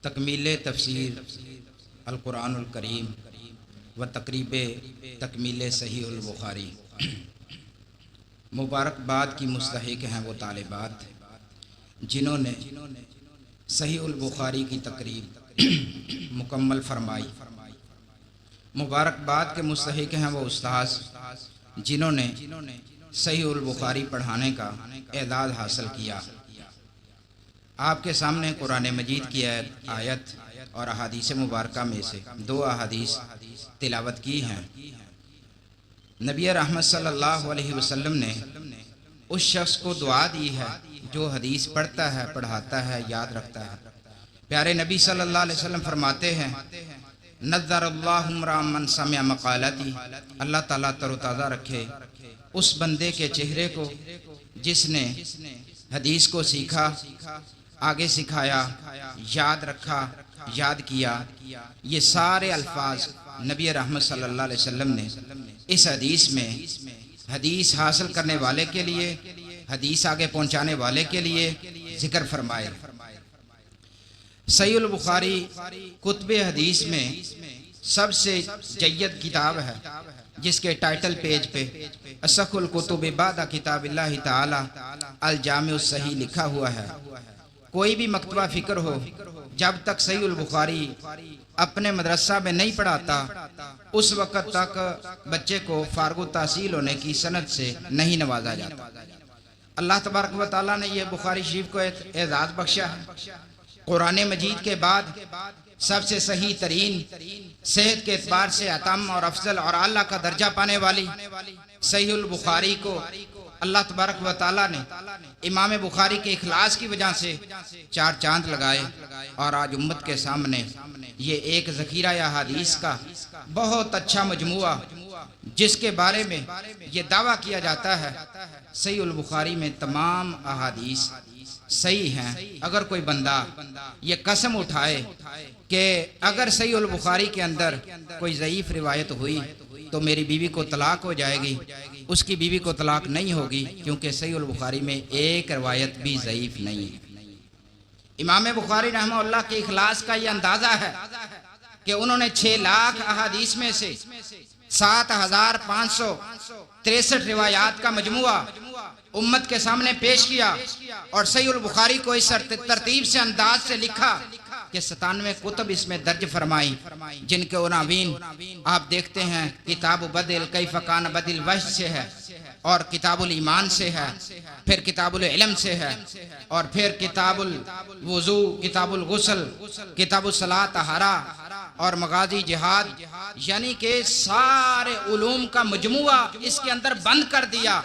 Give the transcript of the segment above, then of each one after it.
तकमील तफसीर अल कुरानुल करीम व तकरीब तकमील सहीहुल बुखारी। मुबारकबाद की मुस्तहिक हैं वो तालिबात जिन्होंने सहीहुल बुखारी की तकरीब मुकम्मल फरमाई। मुबारकबाद के मुस्तहिक हैं वो उस्ताद जिन्होंने सहीहुल बुखारी पढ़ाने का एजाज़ हासिल किया। आपके सामने कुरान मजीद की आयत और अहादीस मुबारका में से दो अहादीस तिलावत की हैं। नबी रहमत सल्लल्लाहु अलैहि वसल्लम ने उस शख्स को दुआ दी है जो हदीस पढ़ता है, पढ़ाता है, याद रखता है। प्यारे नबी सल्लल्लाहु अलैहि वसल्लम फरमाते हैं, नज़्ज़रल्लाहु इम्राअन मन समिअ मक़ालती, अल्लाह ताला तरोताज़ा रखे उस बंदे के चेहरे को जिसने हदीस को सीखा, आगे सिखाया, याद रखा, याद किया। ये सारे अल्फाज नबी रहमत सल्लल्लाहु अलैहि वसल्लम ने इस हदीस में हदीस हासिल करने वाले के लिए, हदीस आगे पहुंचाने वाले के लिए जिक्र फरमाए। सहीहुल बुखारी कुतुब हदीस में सबसे जय्यद किताब है, जिसके टाइटल पेज पे असखुल कुतुब बादा किताबिल्लाहि ताला अल जामिउस सही लिखा हुआ है। कोई भी मकतबा फ़िक्र हो, जब तक सहीहुल बुखारी अपने मदरसा में नहीं पढ़ाता उस वक़्त तक बच्चे को फारगु तहसील होने की सनद से नहीं नवाजा जाता। अल्लाह तबारक व तआला ने यह बुखारी शरीफ को एजाज़ बख्शा है। कुरान मजीद के बाद सबसे सही तरीन, सेहत के एतबार से अतम और अफजल और आला का दर्जा पाने वाली सहीहुल बुखारी को अल्लाह तबारक व तआला ने इमाम बुखारी के इखलास की वजह से चार चांद लगाए और आज उम्मत के सामने ये एक ज़ख़ीरा या हदीस का बहुत अच्छा मजमुआ, जिसके बारे में ये दावा किया जाता है सहीहुल बुखारी में तमाम अहादीस सही हैं। अगर कोई बंदा ये कसम उठाए कि अगर सहीहुल बुखारी के अंदर कोई ज़ईफ़ रिवायत हुई तो मेरी बीवी को तलाक हो जाएगी, उसकी बीवी को तलाक नहीं होगी, क्योंकि सहीहुल बुखारी में एक रवायत भी ज़ईफ़ नहीं है। इमाम बुखारी रहमतुल्लाह के इखलास का ये अंदाज़ा है कि उन्होंने 6 लाख अहादीस में से 7,563 रिवायात का मजमुआ उम्मत के सामने पेश किया और सहीहुल बुखारी को इस तरतीब से, अंदाज से लिखा कि 97 कुतुब इसमें दर्ज फरमाई, जिनके उनावीन आप देखते हैं किताब बदिल कैफ़ कान बदिल वह से है, और किताबुल ईमान से है, फिर किताबुल इल्म से है, और फिर किताबुल वुज़ू, किताबुल गुस्ल, किताबुल सलात तहारा और मगाजी जिहाद, यानी कि सारे उलूम का मजमुआ इसके अंदर बंद कर दिया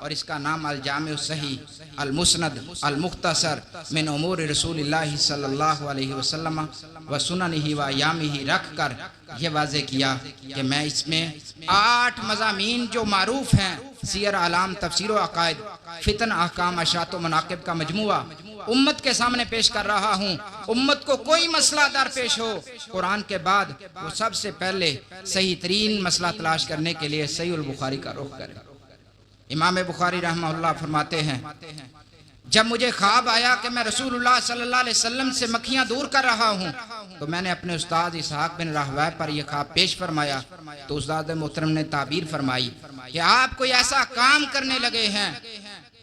और इसका नाम अल जामिउस सही अल मुस्नद अल मुख्तसर मिन उमूर रसूलिल्लाह सल्लल्लाहु अलैहि वसल्लम व सुननिही व अय्यामिही रख कर यह वाज़े किया कि मैं इसमें 8 मज़ामीन जो मारूफ हैं, सियर आलाम, तफसीर व अकायद, फितन, अहकाम, अशात व मनाकिब का मजमुआ उम्मत के सामने पेश कर रहा हूँ। उम्मत को कोई मसला दरपेश हो, कुरान के बाद वो सबसे पहले सही तरीन मसला तलाश करने के लिए सहीहुल बुखारी का रुख करें। इमाम बुखारी रहमतुल्लाह फरमाते हैं, जब मुझे ख्वाब आया कि मैं रसूलुल्लाह सल्लल्लाहु अलैहि वसल्लम से मक्खियाँ दूर कर रहा हूँ, तो मैंने अपने उस्ताद इसहाक बिन राहवै पर यह ख्वाब पेश फरमाया। तो उस्ताद मोहतरम ने ताबीर फरमाई कि आप कोई ऐसा काम करने लगे हैं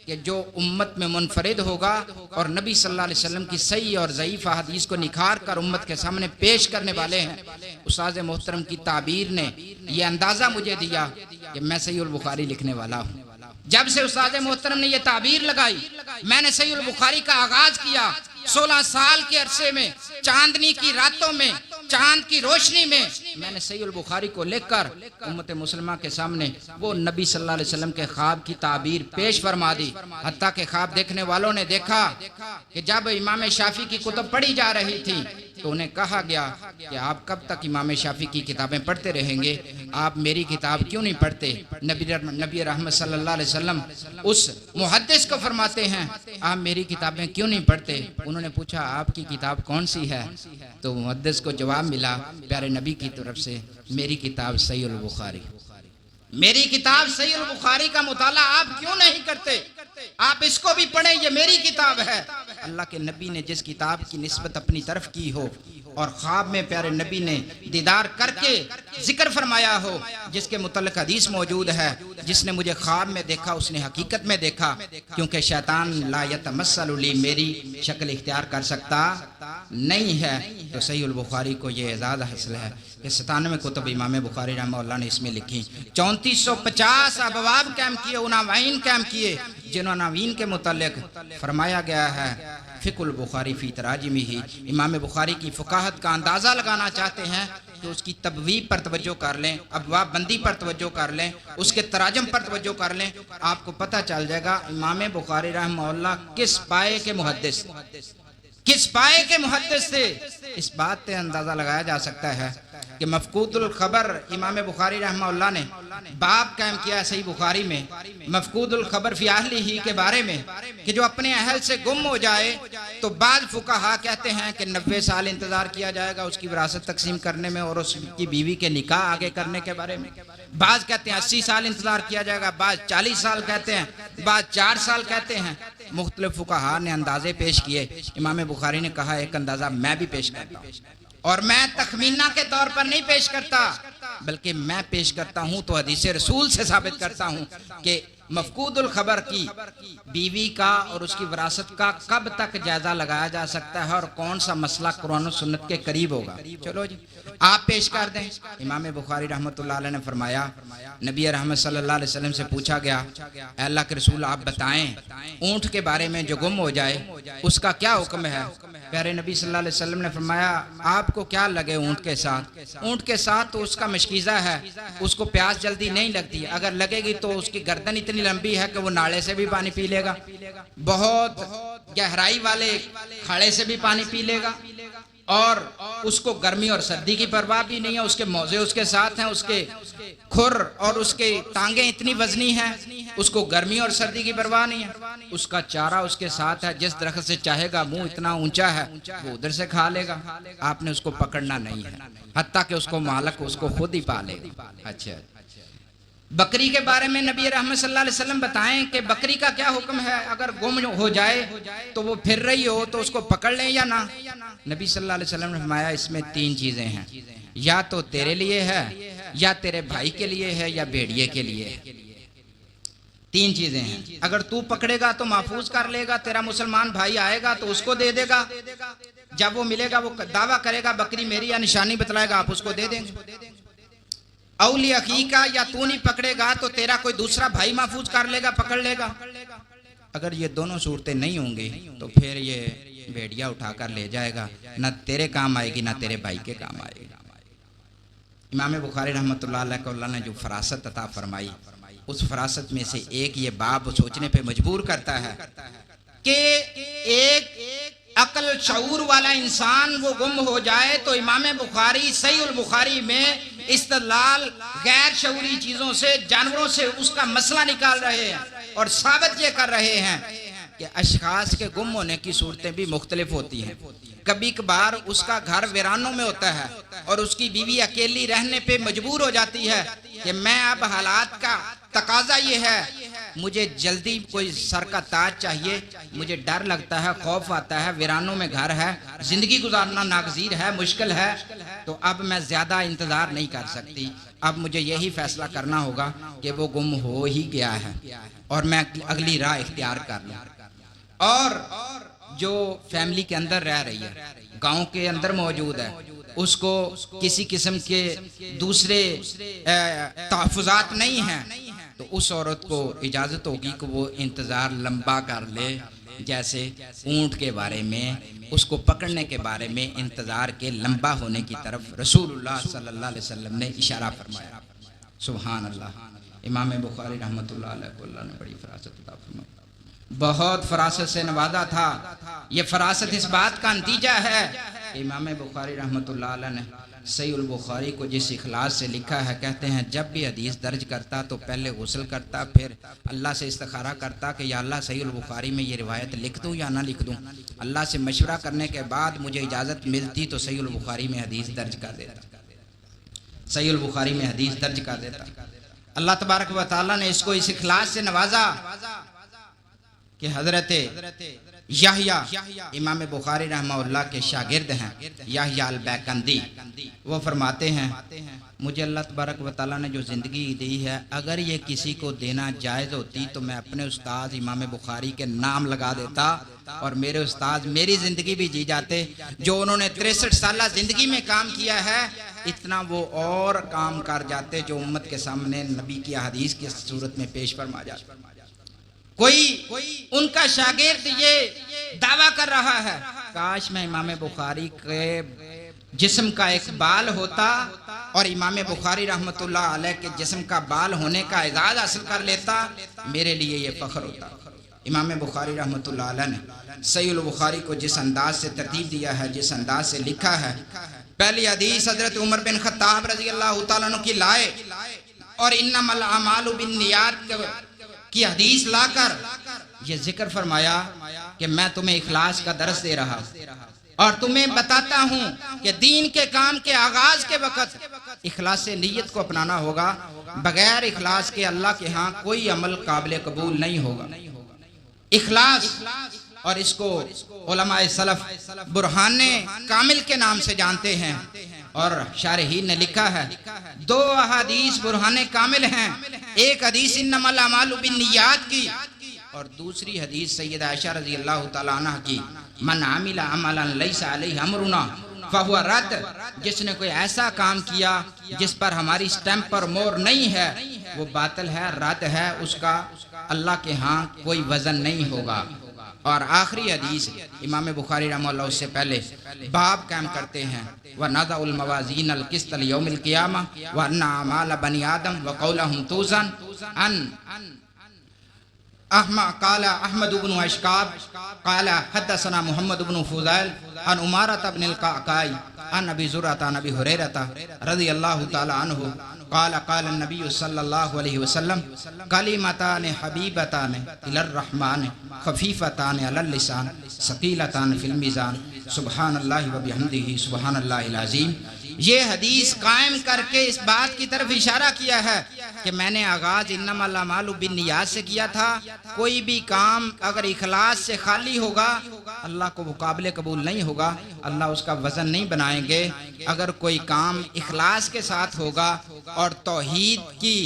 कि जो उम्मत में मुनफरिद होगा और नबी सल्लल्लाहु अलैहि वसल्लम की सही और ज़ईफ़ हदीस को निखार कर उम्मत के सामने पेश करने वाले हैं। उस्ताद मोहतरम की ताबीर ने यह अंदाज़ा मुझे दिया कि मैं सहीहुल बुखारी लिखने वाला हूँ। जब से उस्ताद मोहतरम ने यह ताबीर लगाई, मैंने सहीहुल बुखारी का आगाज किया। 16 साल के अरसे में, चांदनी की रातों में, चांद की रोशनी में मैंने सहीहुल बुखारी को लिखकर उम्मत मुसलमा के सामने वो नबी सल्लल्लाहु अलैहि वसल्लम के ख्वाब की ताबीर पेश फरमा दी। हत्ता के ख्वाब देखने वालों ने देखा कि जब इमाम शाफी की कुतुब पढ़ी जा रही थी तो उन्हें कहा गया कि आप कब तक इमाम शाफी की किताबें पढ़ते रहेंगे, आप मेरी किताब क्यों नहीं पढ़ते। नबी रहमत सल्लल्लाहु अलैहि वसल्लम उस मुहद्दिस को फरमाते हैं, आप मेरी किताबें क्यों नहीं पढ़ते। उन्होंने पूछा, आपकी किताब कौन सी है? तो मुहद्दिस को जवाब मिला प्यारे नबी की तरफ से, मेरी किताब सहीहुल बुखारी। मेरी किताब सहीहुल बुखारी का मुताला आप क्यों नहीं करते? आप इसको भी पढ़ें, ये मेरी किताब है। अल्लाह के नबी ने जिस किताब की निस्बत अपनी तरफ की हो और ख्वाब में प्यारे नबी ने दीदार करके जिक्र फरमाया हो, जिसके मुतल्लिक हदीस मौजूद है, जिसने मुझे ख्वाब में देखा उसने हकीकत में देखा, क्योंकि शैतान ला यतमस्सलु ली, मेरी शक्ल इख्तियार कर सकता नहीं है। तो सहीहुल बुखारी को ये एजाज़ हासिल है कि 97 कुतुब इमाम बुखारी रहमतुल्लाह ने इसमें लिखी। 3450 अबवाब कायम किए, उनावाइन कायम किए, जिन उनावीन के मुतल्लिक फरमाया गया है फ़िक़ुल बुखारी फ़ी तराजिमिही। इमाम बुखारी की फ़ुक़ाहत का अंदाज़ा लगाना चाहते हैं तो उसकी तबवीब पर तवज्जो कर लें, अबवाब बंदी पर तवज्जो कर लें, उसके तराजम पर तवज्जो कर लें, आपको पता चल जाएगा इमाम बुखारी रहमतुल्लाह किस पाए के मुहद्दिस, किस पाए के मुहद्दिस थे। इस बात से अंदाज़ा लगाया जा सकता है कि मफ़क़ूदुल ख़बर इमाम बुखारी रहमतुल्लाह ने बाब कायम किया सही बुखारी में मफ़क़ूदुल ख़बर फ़ी अहलिही के बारे में कि जो अपने अहल से गुम हो जाए तो बाद फुक़हा कहते हैं कि 90 साल इंतज़ार किया जाएगा उसकी विरासत तकसीम करने में और उसकी बीवी के निकाह आगे करने के बारे में। बाज़ कहते हैं 80 साल इंतज़ार किया जाएगा, बाज़ 40 साल कहते हैं, बाज़ 4 साल कहते हैं। मुख्तलिफ फुक़हा ने अंदाज़े पेश किए। इमाम बुखारी ने कहा एक अंदाज़ा मैं भी पेश करता हूँ, और मैं तखमीना के तौर पर नहीं पेश करता बल्कि मैं पेश करता हूं तो हदीस रसूल से साबित करता हूं कि मफ़क़ूदुल ख़बर की बीवी का और उसकी विरासत का कब तक जायजा लगाया जा सकता है और कौन सा मसला कुरान और सुन्नत के करीब होगा। चलो जी आप पेश कर दें। इमाम बुखारी रहमतुल्लाह अलैह ने फरमाया, नबी रहमत सल्लल्लाहु अलैहि वसल्लम से पूछा गया, अल्लाह के रसूल आप बताएं ऊँट के बारे में जो गुम हो जाए उसका क्या हुक्म है। प्यारे नबी सल्लल्लाहु अलैहि वसल्लम ने फरमाया, आपको क्या लगे ऊँट के साथ, ऊँट के साथ तो उसका मशकीज़ा है, उसको प्यास जल्दी नहीं लगती, अगर लगेगी तो उसकी गर्दन इतनी लंबी है कि वो नाले से भी पानी पी लेगा, बहुत गहराई वाले खाड़े से भी पानी पी लेगा, और उसको गर्मी और सर्दी की परवाह भी नहीं है, उसके मौजे उसके साथ हैं, उसके खुर और उसके टांगे इतनी वजनी हैं, उसको गर्मी और सर्दी की परवाह नहीं है, उसका चारा उसके साथ है, जिस दरख्त से चाहेगा मुंह इतना ऊंचा है वो उधर से खा लेगा, आपने उसको पकड़ना नहीं है, हत्ता कि उसको मालक उसको खुद ही पालेगा। अच्छा, बकरी के बारे में नबी रहमत सल्लल्लाहु अलैहि वसल्लम बताएं कि बकरी का क्या हुक्म है, अगर गुम हो जाए तो वो फिर रही हो तो उसको पकड़ लें या ना। नबी सल्लल्लाहु अलैहि वसल्लम ने फरमाया इसमें 3 चीज़ें हैं, या तो तेरे लिए है, या तेरे भाई के लिए है, या भेड़िए के लिए है। 3 चीज़ें हैं, अगर तू पकड़ेगा तो महफूज कर लेगा, तेरा मुसलमान भाई आएगा तो उसको दे देगा, जब वो मिलेगा वो दावा करेगा बकरी मेरी या निशानी बतलाएगा आप उसको दे देंगे। औली अकीका, या तू नहीं पकड़ेगा तो तेरा कोई दूसरा भाई महफूज कर लेगा, पकड़ लेगा। अगर ये दोनों सूरतें नहीं होंगी तो फिर ये भेड़िया उठाकर ले जाएगा, ना तेरे काम आएगी ना तेरे भाई के काम आएगी। इमाम बुखारी रहमतुल्लाह अलैह ने जो फरासत अता फरमाई, उस फरासत में से एक ये बाब सोचने पे मजबूर करता है कि एक अकल शऊर वाला इंसान वो गुम हो जाए तो इमाम बुखारी सहीहुल बुखारी में इस्तदलाल गैर शऊरी चीज़ों से, जानवरों से उसका मसला निकाल रहे हैं और साबित ये कर रहे हैं कि अशखास के गुम होने की सूरतें भी मुख्तलिफ होती हैं। कभी कभार उसका घर वीरानों में होता है और उसकी बीवी अकेली रहने पे मजबूर हो जाती है कि मैं अब हालात का तकाजा ये है, मुझे जल्दी कोई सर का ताज चाहिए, मुझे डर लगता है, खौफ आता है, वीरानों में घर है, जिंदगी गुजारना नागजीर है, मुश्किल है, तो अब मैं ज़्यादा इंतज़ार नहीं कर सकती, अब मुझे यही फैसला करना होगा कि वो गुम हो ही गया है और मैं अगली राह इख्तियार कर लूँ। और जो फैमिली के अंदर रह रही है, गांव के अंदर मौजूद है, उसको किसी किस्म के दूसरे तहफ़्फ़ुज़ात नहीं हैं, तो उस औरत को इजाज़त होगी कि वो इंतज़ार लंबा कर ले, जैसे ऊँट के बारे में, उसको पकड़ने के बारे में इंतज़ार के लंबा होने की तरफ रसूलुल्लाह सल्लल्लाहु अलैहि वसल्लम ने इशारा फरमाया। सुभान अल्लाह। इमाम बुखारी रहमतुल्लाह अलैह ने बड़ी फरासत अता फरमाई, बहुत फरासत से नवाजा था। ये फरासत इस बात का नतीजा है कि इमाम बुखारी रहमतुल्लाह अलैह ने सहीहुल बुखारी को जिस इखलास से लिखा है, कहते हैं जब भी हदीस दर्ज करता तो पहले गुस्ल करता, फिर अल्लाह से इस्तिखारा करता कि या अल्लाह सहीहुल बुखारी में ये रिवायत लिख दूँ या ना लिख दूँ। अल्लाह से मशवरा करने के बाद मुझे इजाज़त मिलती तो सहीहुल बुखारी में हदीस दर्ज कर देता, सहीहुल बुखारी में हदीस दर्ज कर देता। अल्लाह तबारक व तआला ने इसको इस इखलास से नवाजा कि हजरत याहया इमाम बुखारी रहमहुल्लाह के शागिर्द हैं, याहया अल बैकंदी, वो फरमाते हैं मुझे अल्लाह तबारक व तआला ने जो ज़िंदगी दी है, अगर ये किसी को देना जायज़ होती तो मैं अपने उस्ताद इमाम बुखारी के नाम लगा देता और मेरे उस्ताद मेरी ज़िंदगी भी जी जाते। जो उन्होंने 63 साल ज़िंदगी में काम किया है, इतना वो और काम कर जाते जो उम्मत के सामने नबी की हदीस की सूरत में पेश फरमा जाते। कोई उनका शागिर्द ये दावा कर रहा है, काश मैं इमाम बुखारी के जिस्म का एक बाल होता और इमाम बुखारी रहमतुल्लाह अलैह के जिस्म का बाल होने का एजाज़ हासिल कर लेता, मेरे लिए ये फ़ख्र होता। इमाम बुखारी रहमतुल्लाह अलैह ने सहीह बुखारी को जिस अंदाज से तरतीब दिया है, जिस अंदाज से लिखा है, पहली हदीस हजरत उमर बिन खत्ताब रज़ी अल्लाह तआला अन्हु की लाए और इन्नमल अमालु बिन्नियात की हदीस लाकर ये जिक्र फरमाया कि मैं तुम्हें इखलास का दर्स दे रहा और तुम्हें बताता हूँ कि दीन के काम के आगाज के वक़्त इखलास से नीयत को अपनाना होगा। बगैर इखलास के अल्लाह के यहाँ कोई अमल काबिल कबूल नहीं होगा। इखलास, और इसको उलमाए सलफ बुरहाने कामिल के नाम से जानते हैं और शारहीन ने लिखा है 2 अहादीस बुरहाने कामिल हैं। एक हदीस इन्नमल अमालु बिन्नियात की और दूसरी हदीस सैयदा आयशा रज़ी अल्लाह तआला अन्हा की, मन आमिला अमलन लैसा अलैहि अमरुना फहुवा रद्द। जिसने कोई ऐसा काम किया जिस पर हमारी स्टैंप पर मोहर नहीं है, वो बातिल है, रद्द है, उसका अल्लाह के यहाँ कोई वजन नहीं होगा। और आखिरी हदीस इमाम बुखारी रहमतुल्लाह उससे पहले बाब कायम करते हैं, व नज़उल मवाज़ीन अल क़िस्त लियौमिल क़ियामा व अन्ना अमाल बनी आदम व क़ौलहुम तूज़न अन काला अहमद इब्न अशकाब काला हद्दसना मुहम्मद इब्न फुज़ैल अन उमारत इब्न अल-क़अक़ाई अन अबी ज़ुरअत अन अबी हुरैरह रज़ियल्लाहु तआला अन्हु काला काला नबी सल्लल्लाहु अलैहि वसल्लम कलिमतान हबीबतान इलर रहमान खफीफतान अलल लिसान सकीलतान फिल मीज़ान सुबहानल्लाहि व बिहम्दिही सुबहानल्लाहिल अज़ीम। ये हदीस कायम करके इस बात की तरफ इशारा किया है कि मैंने आगाज इन्नमल अमालु बिन्नियात से किया था। कोई भी काम अगर इखलास से खाली होगा, अल्लाह को मुकाबले कबूल नहीं होगा, अल्लाह उसका वजन नहीं बनाएंगे। अगर कोई काम इखलास के साथ होगा और तौहीद की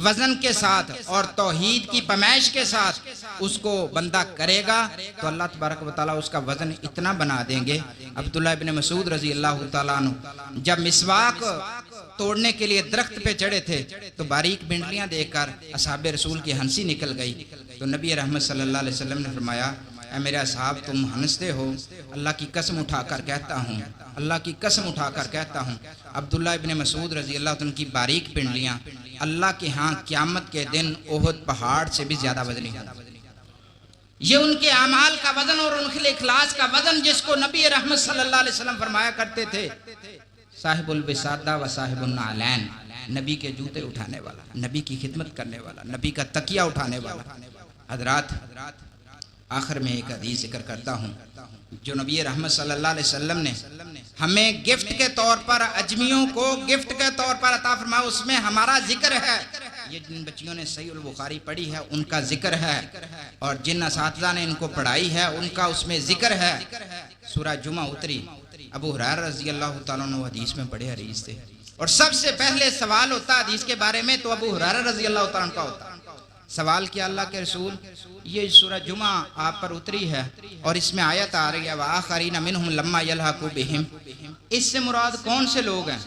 वजन के साथ और तौहीद की पैमाइश के साथ उसको बंदा करेगा तो अल्लाह तबारक व तआला उसका वजन इतना बना देंगे। अब्दुल्लाह इब्न मसूद रज़ी अल्लाह तआला अन्हु जब मिसवाक तोड़ने के लिए दरख्त पे चढ़े थे तो बारीक बिंडलियां देखकर असहाबे रसूल की हंसी निकल गई। तो नबी रहमत सल्लल्लाहु अलैहि वसल्लम ने फरमाया, ऐ मेरे असहाब तुम हंसते हो, अल्लाह की कसम उठाकर कहता हूँ, अल्लाह की कसम उठाकर कहता हूँ, अब्दुल्लाह इब्न मसूद रज़ी अल्लाह तआला की बारीक पिंडलियाँ अल्लाह के यहाँ क़यामत के दिन ओहद पहाड़ से भी ज़्यादा वजनी होगी। ये उनके अमाल का वजन और उनके इखलास का वजन, जिसको नबी रहमत सल्लल्लाहु अलैहि वसल्लम फरमाया करते थे, साहिबुल बिसादा व साहिबुन नालैन, नबी के जूते उठाने वाला, नबी की खिदमत करने वाला, नबी का तकिया उठाने वाला। हजरात, आखिर में एक हदीस जिक्र करता हूँ जो नबी रहमत सल्लल्लाहु अलैहि वसल्लम ने हमें गिफ्ट के तौर पर, अजमियों को गिफ्ट के तौर पर अता फरमाया। उसमें हमारा जिक्र है। ये जिन बच्चियों ने सहीह बुखारी पढ़ी है उनका जिक्र है और जिन असातिज़ा ने इनको पढ़ाई है उनका उसमें जिक्र है। सूरह जुमा उतरी, अबू हुरैरा रज़ी अल्लाह तआला अन्हु हदीस में बड़े हरीस थे और सबसे पहले सवाल होता हदीस के बारे में तो अबू हुरैरा रज़ी अल्लाह तआला अन्हु का होता। सवाल किया, अल्लाह के रसूल, ये सूरह जुमा आप पर उतरी है और इसमें आयत आ रही है वाखरीन मिनहुम लम्मा यल्हकू बिहिम, इससे मुराद कौन से लोग हैं?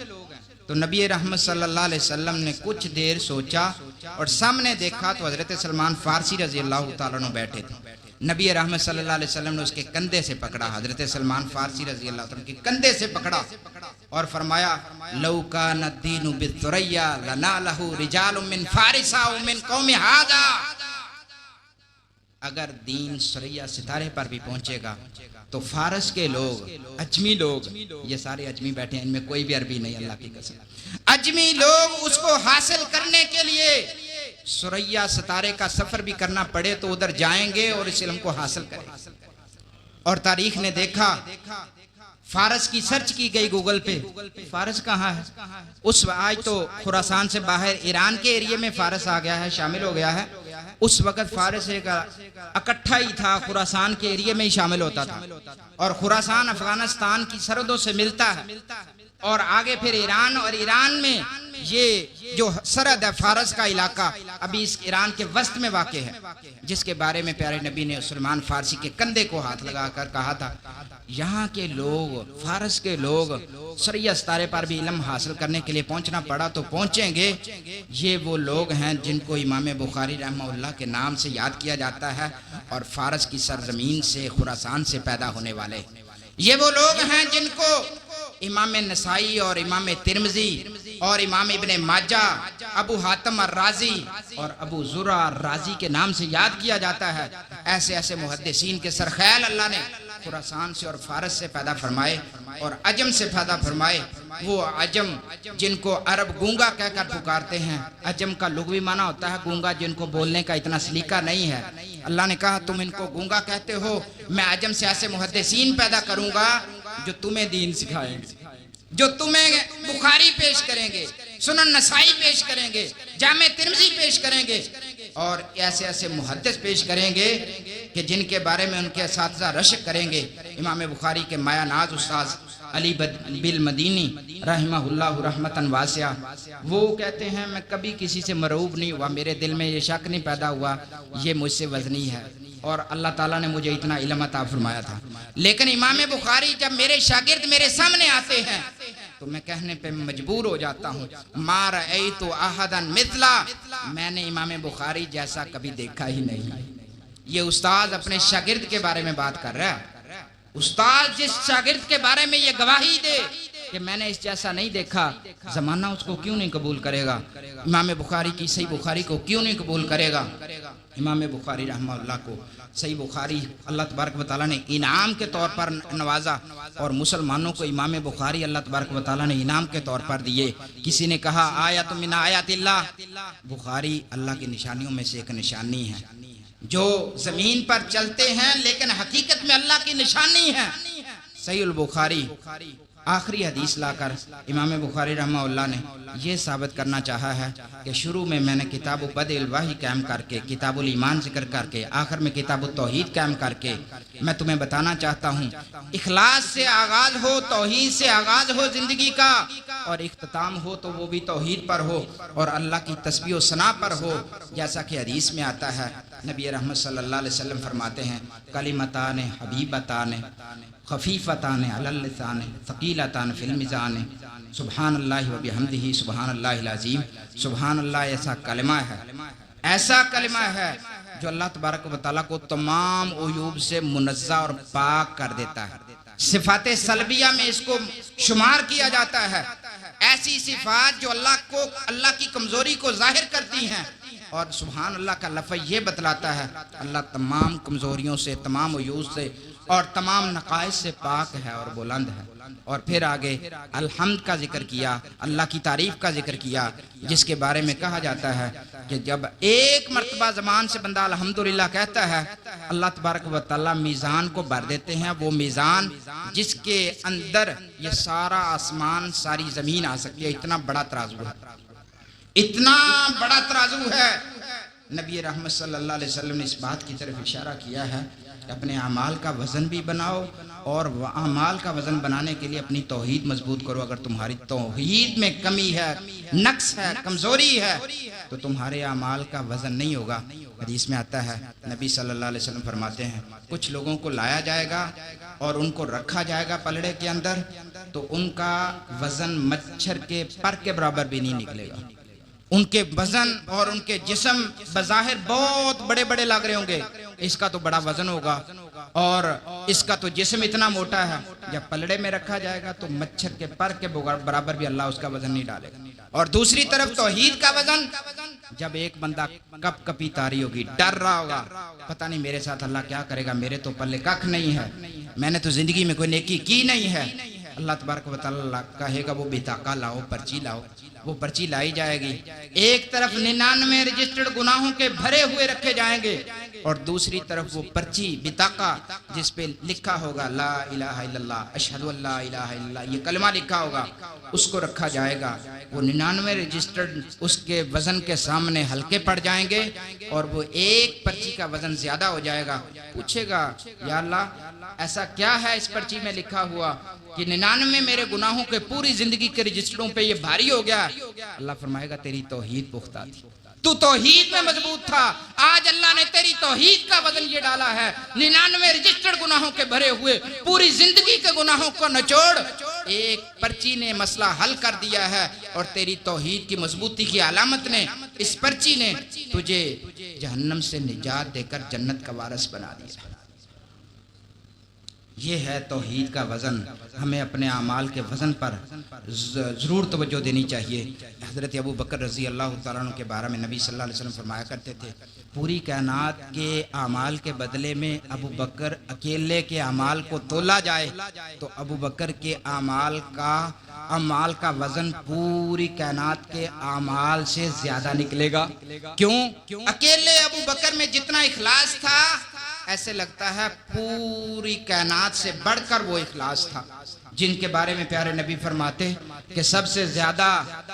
तो नबी रहमत सल्लल्लाहु अलैहि वसल्लम ने कुछ देर सोचा और सामने देखा तो हजरत सलमान फारसी रज़ी अल्लाह तआला अन्हु बैठे थे। नबी रहमत सल्लल्लाहु अलैहि वसल्लम ने उसके कंधे से पकड़ा, हजरत सलमान फारसी रज़ी अल्लाह तआला के कंधे से पकड़ा और फरमाया, लौ कान दीनु बिसुरैया लनालहु रिजालुम मिन फारिसा व मिन कौमि हाजा, अगर दीन सुरैया सितारे पर भी पहुंचेगा तो फारस के लोग, अजमी लोग, ये सारे अजमी बैठे हैं, इनमें कोई भी अरबी नहीं, अल्लाह की कसम, अजमी लोग उसको हासिल करने के लिए सुरैया सितारे का सफर भी करना पड़े तो उधर जाएंगे और इस इल्म को हासिल करेंगे। और तारीख ने देखा, फारस की सर्च की गई गूगल पे, फारस कहाँ है? उस आज तो खुरासान से बाहर ईरान के एरिया में फारस आ गया है, शामिल हो गया है। उस वक्त फारस एक इकट्ठा ही था, खुरासान के एरिया में ही शामिल होता था और खुरासान अफगानिस्तान की सरहदों से मिलता है और आगे फिर ईरान, और ईरान में ये जो सरहद है फारस का इलाका अभी इस ईरान के वस्त में वाक़ है, जिसके बारे में प्यारे नबी ने सलमान फारसी के कंधे को हाथ लगाकर कहा था, यहाँ के लोग, फारस के लोग शरिया सितारे पर भी इल्म हासिल करने के लिए पहुँचना पड़ा तो पहुँचेंगे। ये वो लोग हैं जिनको इमाम बुखारी रहमहुल्लाह के नाम से याद किया जाता है और फारस की सरजमीन से, खुरासान से पैदा होने वाले ये वो लोग हैं जिनको इमाम नसाई और इमाम तिरमिजी और इमाम इब्ने माजा, अबू हातिम अर्राजी और अबू जुरा राजी के नाम से याद किया जाता है। ऐसे ऐसे मुहद्दिसीन के सरखैल अल्लाह ने खुरासान से और फारस से पैदा फरमाए और अजम से पैदा फरमाए। वो अजम जिनको अरब गूंगा कहकर पुकारते हैं, अजम का लुग़वी माना होता है गूंगा, जिनको बोलने का इतना सलीका नहीं है। अल्लाह ने कहा तुम इनको गूंगा कहते हो, मैं अजम से ऐसे मुहद्दिसीन पैदा करूंगा जो तुम्हें दीन सिखाएंगे, जो तुम्हें बुखारी पेश करेंगे, सुनन नसाई पेश करेंगे, जामे तिरमिज़ी पेश करेंगे और ऐसे ऐसे मुहद्दिस पेश करेंगे कि जिनके बारे में उनके असातिज़ा रश्क करेंगे। इमाम बुखारी के माया नाज उस्ताद अली बिल मदीनी रहमहुल्लाह रहमतन वासिया, वो कहते हैं मैं कभी किसी से मरऊब नहीं हुआ, मेरे दिल में ये शक नहीं पैदा हुआ ये मुझसे वज़नी है और अल्लाह ताला ने मुझे इतना इल्म अता फरमाया था। लेकिन इमाम बुखारी जब मेरे शागिर्द मेरे सामने आते हैं तो मैं कहने पे मजबूर हो जाता हूँ, मार ऐ तो आहदन मिथला, मैंने इमाम बुखारी जैसा कभी देखा ही नहीं। ये उस्ताद अपने शागिर्द के बारे में बात कर रहा है। उस्ताद जिस शागिर्द के बारे में ये गवाही दे कि मैंने इस जैसा नहीं देखा, जमाना उसको क्यों नहीं कबूल करेगा? इमाम बुखारी की सही बुखारी को क्यों नहीं कबूल करेगा? इमाम बुखारी रहमहुल्लाह को सही बुखारी अल्लाह तबारक व तआला ने इनाम के तौर पर नवाजा और मुसलमानों को इमाम बुखारी अल्लाह तबारक व तआला ने इनाम के तौर पर दिए। किसी ने कहा आयत मिन आयातिल्लाह, बुखारी अल्लाह की निशानियों में से एक निशानी है, जो जमीन पर चलते हैं लेकिन हकीकत में अल्लाह की निशानी है। सहीहुल बुखारी आखिरी हदीस लाकर इमाम बुखारी रहमहुल्लाह ने यह साबित करना चाहा है कि शुरू में मैंने किताब बदिल वाही कायम करके, किताबुल ईमान जिक्र करके, आखिर में किताबुत तौहीद कायम करके मैं तुम्हें बताना चाहता हूँ, इखलास से आगाज हो, तौहीद से आगाज हो जिंदगी का और इख्तिताम हो तो वो भी तौहीद पर हो और अल्लाह की तस्बीह व सना पर हो। जैसा कि हदीस में आता है, नबी रहमत सल्लल्लाहु अलैहि वसल्लम फरमाते हैं, कलिमतान हबीबतान खफीफतान अलल लिसान थकीलतान फिल मीज़ान सुबहानल्लाहि व बिहम्दिही सुबहानल्लाहिल अज़ीम। सुबहानल्लाह ऐसा कलिमा है, ऐसा कलिमा है जो अल्लाह तबारक व तआला को तमाम उयूब से मुनज़्ज़ा और पाक कर देता है। सिफाते सलबिया में इसको शुमार किया जाता है, ऐसी सिफात जो अल्लाह को, अल्लाह की कमजोरी को जाहिर करती हैं। और सुभान अल्लाह का लफ़ज़ ये बतलाता है अल्लाह तमाम कमजोरियों से, तमाम उयूब से और तमाम नकाइस से पाक है और बुलंद है। और फिर आगे अल्हम्द का जिक्र किया, अल्लाह की तारीफ का जिक्र किया, जिसके बारे में कहा जाता है कि जब एक मर्तबा ज़बान से बंदा अल्हम्दुलिल्लाह कहता है, अल्लाह तबारक व तआला मीज़ान को भर देते हैं। वो मीज़ान जिसके अंदर ये सारा आसमान, सारी ज़मीन आ सकती है, इतना बड़ा तराजू है, इतना बड़ा तराजू है। नबी रहमत सल्लल्लाहु अलैहि वसल्लम ने इस बात की तरफ इशारा किया है कि अपने अमाल का वज़न भी बनाओ और अमाल का वज़न बनाने के लिए अपनी तौहीद मजबूत करो। अगर तुम्हारी तौहीद में कमी है, नक्स है, कमज़ोरी है तो तुम्हारे अमाल का वज़न नहीं होगा। हदीस में आता है, नबी सल्लल्लाहु अलैहि वसल्लम फरमाते हैं, कुछ लोगों को लाया जाएगा और उनको रखा जाएगा पलड़े के अंदर तो उनका वज़न मच्छर के पर के बराबर भी नहीं निकलेगा। उनके वजन और उनके जिस्म बज़ाहिर बहुत बड़े बड़े लग रहे होंगे, इसका तो बड़ा वजन होगा और इसका तो जिस्म इतना मोटा है। जब पलड़े में रखा जाएगा तो मच्छर के पर के बराबर भी अल्लाह उसका वजन नहीं डालेगा। और दूसरी तरफ तौहीद का वजन, जब एक बंदा कप कपी तारी होगी, डर रहा होगा, पता नहीं मेरे साथ अल्लाह क्या करेगा, मेरे तो पल्ले कख नहीं है, मैंने तो जिंदगी में कोई नेकी की नहीं है। अल्लाह तबारक व तआला कहेगा वो बिताका लाओ, पर्ची लाओ, वो पर्ची लाई जाएगी। एक तरफ 99 रजिस्टर्ड गुनाहों के भरे हुए रखे जाएंगे और दूसरी तरफ वो पर्ची बिताका जिस पे लिखा होगा ला इलाहा इल्लल्लाह, अशहदु अल्ला इलाहा इल्लल्लाह, ये कलमा लिखा होगा, उसको रखा जाएगा। वो 99 रजिस्टर्ड उसके वजन के सामने हल्के पड़ जाएंगे और वो एक पर्ची का वजन ज्यादा हो जाएगा। पूछेगा या अल्लाह ऐसा क्या है इस पर्ची में लिखा हुआ कि 99 मेरे गुनाहों के पूरी जिंदगी के रजिस्टरों पे ये भारी हो गया। अल्लाह फरमाएगा तेरी तौहीद पुख्ता थी, तू तौहीद में मजबूत था, आज अल्लाह ने तेरी तौहीद का वजन ये डाला है। 99 रजिस्टर्ड गुनाहों के भरे हुए पूरी जिंदगी के गुनाहों का निचोड़ एक पर्ची ने मसला हल कर दिया है और तेरी तौहीद की मजबूती की अलामत ने, इस पर्ची ने तुझे जहन्नम से निजात देकर जन्नत का वारिस बना दिया। ये है तौहीद का वज़न। हमें अपने आमाल के वज़न पर ज़रूर तवज्जो देनी चाहिए। हज़रत अबू बकर रज़ी अल्लाह तआला अन्हु के बारे में नबी सल्लल्लाहु अलैहि वसल्लम फरमाया करते थे, पूरी कायनात के आमाल के बदले में अबू बकर अकेले के आमाल को तोला जाए तो अबू बकर के आमाल का वज़न पूरी कायनात के आमाल से ज़्यादा निकलेगा। क्यों? अकेले अबू बकर में जितना इखलास था ऐसे लगता है पूरी कायनात से बढ़कर वो इखलास था, जिनके बारे में प्यारे नबी फरमाते कि सबसे ज्यादा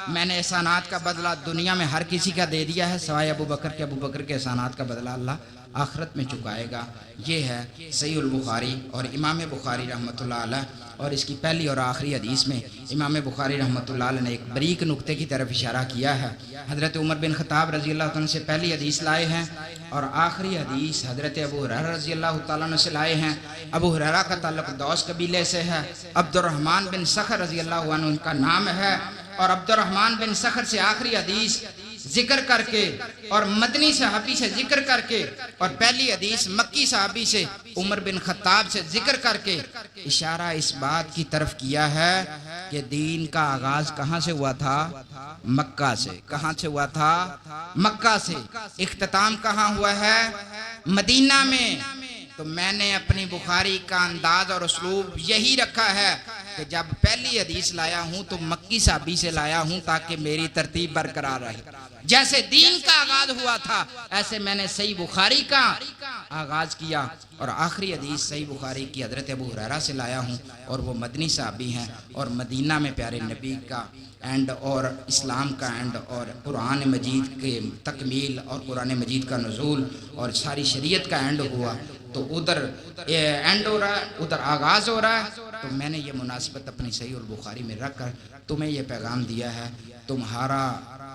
मैंने एहसानात का बदला दुनिया में हर किसी का दे दिया है सवाए अबू बकर के। अबू बकर के एहसानात का बदला अल्लाह आखिरत में चुकाएगा। ये है सहीहुल बुखारी और इमाम बुखारी रहमतुल्लाह अलैह। और इसकी पहली और आखिरी हदीस में इमाम बुखारी रहमतुल्लाह अलैह ने एक बरीक नुक्ते की तरफ इशारा किया है। हज़रत उमर बिन ख़त्ताब रज़ी अल्लाह तआला से पहली हदीस लाए हैं और आखिरी हदीस हज़रत अबू हुरैरा रज़ी अल्लाह तआला से लाए हैं। अबू हुरैरा का ताल्लुक दौस कबीले से है, अब्दुर्रहमान बिन सखर रज़ी अल्लाह अन्हु उनका नाम है। और अब्दुर्रहमान बिन सखर से आखिरी हदीस जिक्र करके और मदनी सहाबी से जिक्र करके और पहली हदीस मक्की सहाबी से उमर बिन खत्ताब से जिक्र करके इशारा इस बात की तरफ किया है कि दीन का आगाज कहाँ से हुआ था? मक्का से। कहाँ से हुआ था? मक्का से। इख्तिताम कहाँ हुआ है? मदीना में। तो मैंने अपनी बुखारी का अंदाज और उसलूब यही रखा है कि जब पहली हदीस लाया हूं तो मक्की साहबी से लाया हूं ताकि मेरी तरतीब बरकरार रहे। जैसे दीन का आगाज हुआ था ऐसे मैंने सही बुखारी का आगाज किया और आखिरी हदीस सही बुखारी की हजरत अबू हुरैरा से लाया हूं और वो मदनी साहबी हैं और मदीना में प्यारे नबी का एंड और इस्लाम का एंड और कुरान मजीद के तकमील और कुरान मजीद का नुज़ूल और सारी शरीयत का एंड हुआ। तो उधर एंड हो रहा है, उधर आगाज़ हो रहा है। तो मैंने ये मुनासिबत अपनी सही और बुखारी में रख कर तुम्हें ये पैगाम दिया है, तुम्हारा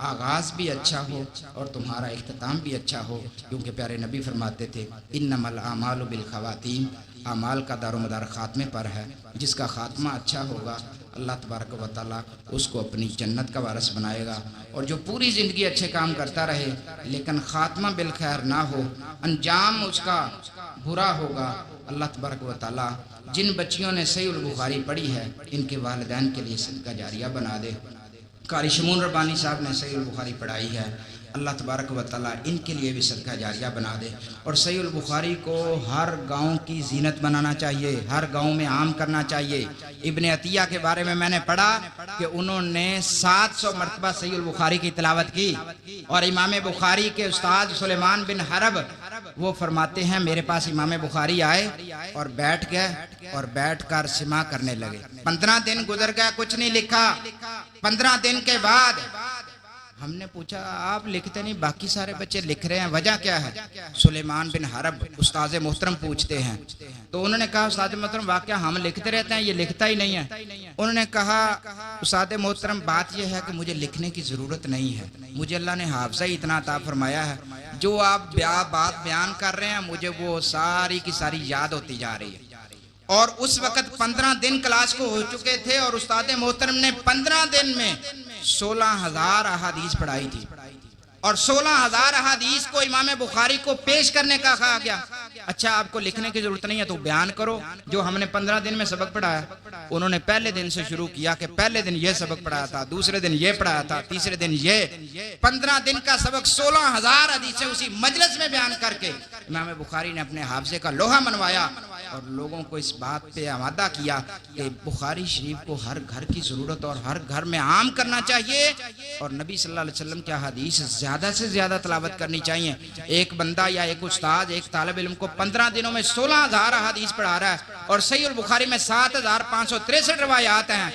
आगाज़ भी अच्छा हो और तुम्हारा इख्तिताम भी अच्छा हो, क्योंकि प्यारे नबी फरमाते थे इन्नमल आमालु बिल खवातीम, आमाल का दारोमदार ख़ात्मे पर है। जिसका ख़ात्मा अच्छा होगा अल्लाह तबारक व तआला उसको अपनी जन्नत का वारिस बनाएगा। और जो पूरी ज़िंदगी अच्छे काम करता रहे लेकिन ख़ात्मा बिल खैर ना हो, अंजाम उसका बुरा होगा, अल्लाह तबारक व तआला जिन बच्चियों ने सहीहुल बुखारी पढ़ी है इनके वालिदैन के लिए सदका जारिया बना दे। कारी शमून रब्बानी साहब ने सहीहुल बुखारी पढ़ाई है, अल्लाह तबारक व तआला इनके लिए भी सदका जारिया बना दे। और सहीहुल बुखारी को हर गांव की जीनत बनाना चाहिए, हर गांव में आम करना चाहिए। इब्ने अतिया के बारे में मैंने पढ़ा कि उन्होंने 700 मरतबा सहीहुल बुखारी की तिलावत की और इमाम बुखारी के उस्ताद सुलेमान बिन हरब वो फरमाते हैं मेरे पास इमाम बुखारी आए और बैठ गए और बैठकर सिमा करने लगे। 15 दिन गुजर गया, कुछ नहीं लिखा। 15 दिन के बाद हमने पूछा आप लिखते नहीं, बाकी सारे बच्चे लिख रहे हैं, वजह क्या है? सुलेमान बिन हरब उस्ताद मोहतरम पूछते हैं। तो उन्होंने कहा उस्ताद मोहतरम वाकया हम लिखते रहते हैं, ये लिखता ही नहीं है। उन्होंने कहा उस्ताद मोहतरम बात यह है कि मुझे लिखने की ज़रूरत नहीं है, मुझे अल्लाह ने हाफ़ज़ा ही इतना अता फरमाया है, जो आप बात बयान कर रहे हैं मुझे वो सारी की सारी याद होती जा रही है। और उस वक़्त 15 दिन क्लास को हो चुके थे और उस्ताद मोहतरम ने 15 दिन में 16,000 अहादीस पढ़ाई थी और 16,000 अहादीस को इमाम बुखारी को पेश करने का कहा गया। अच्छा आपको लिखने की जरूरत नहीं है तो बयान करो जो हमने 15 दिन में सबक पढ़ाया। उन्होंने पहले दिन से शुरू किया कि पहले दिन ये सबक पढ़ाया था, दूसरे दिन ये पढ़ाया था, तीसरे दिन ये। 15 दिन का सबक 16,000 हदीसें उसी मजलिस में बयान करके इमाम बुखारी ने अपने हाफजे का लोहा मनवाया और लोगों को इस बात पे आमादा किया कि बुखारी शरीफ को हर घर की ज़रूरत और हर घर में आम करना चाहिए और नबी सल्लल्लाहु अलैहि वसल्लम की हदीस ज़्यादा से ज़्यादा तलावत करनी चाहिए। एक बंदा या एक उस्ताद एक तालिब इल्म को 15 दिनों में 16,000 हदीस पढ़ा रहा है और सहीह बुखारी में 7,563 रिवायात हैं।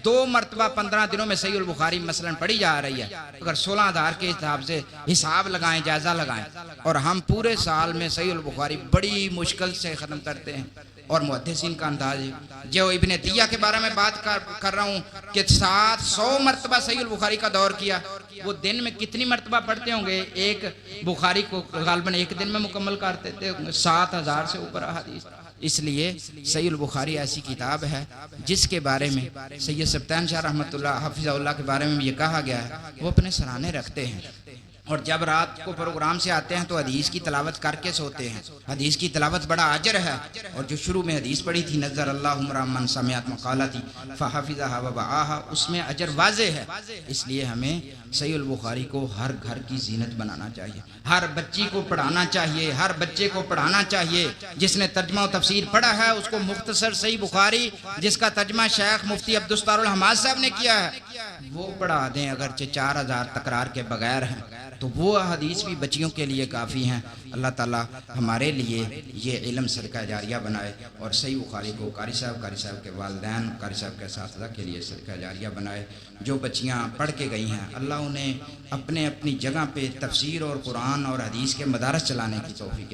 2 मरतबा 15 दिनों में सहीह बुखारी मसलन पढ़ी जा रही है। अगर 16,000 के हिसाब से हिसाब लगाएं, जायजा लगाएं, और हम पूरे साल में सहीह बुखारी बड़ी मुश्किल से ख़त्म करते हैं। और मुहद्दिसीन का अंदाज है, जो इब्ने तिया के बारे में बात कर रहा हूँ कि 700 मरतबा सहीह बुखारी का दौर किया, वो दिन में कितनी मरतबा पढ़ते होंगे? एक बुखारी को गालबन एक दिन में मुकम्मल करते थे 7,000 से ऊपर हदीस। इसलिए सहीह बुखारी ऐसी किताब है जिसके बारे में सैयद सब्तान शाह रहमतुल्लाह हफिज़हुल्लाह के बारे में ये कहा गया है, वो अपने सराहने रखते हैं और जब रात को प्रोग्राम से आते हैं तो हदीस की तलावत करके सोते हैं। हदीस की तलावत बड़ा अजर है। और जो शुरू में हदीस पढ़ी थी नज़र अल्लाह मन समिअत मक़ालती फ़हफ़िज़हा व वआहा, उसमें अजर वाज़े है। इसलिए हमें सहीह बुखारी को हर घर की जीनत बनाना चाहिए, हर बच्ची को पढ़ाना चाहिए, हर बच्चे को पढ़ाना चाहिए। जिसने तर्जमा और तफसीर पढ़ा है उसको मुख्तसर सहीह बुखारी, जिसका तर्जमा शेख मुफ्ती अब्दुस्तारुल हमाद साहब ने किया है, वो पढ़ा दें। अगरचे 4,000 तकरार के बगैर हैं तो वो हदीस भी बच्चियों के लिए काफ़ी हैं। अल्लाह ताला हमारे लिए ये इल्म सदका जारिया बनाए और सही बुखारी को कारी साहब के वालिदैन, कारी साहब के असातिज़ा के लिए सदका जारिया बनाए। जो बच्चियाँ पढ़ के गई हैं अल्लाह उन्हें अपने अपनी जगह पे तफसीर और कुरान और हदीस के मदारस चलाने की तौफीक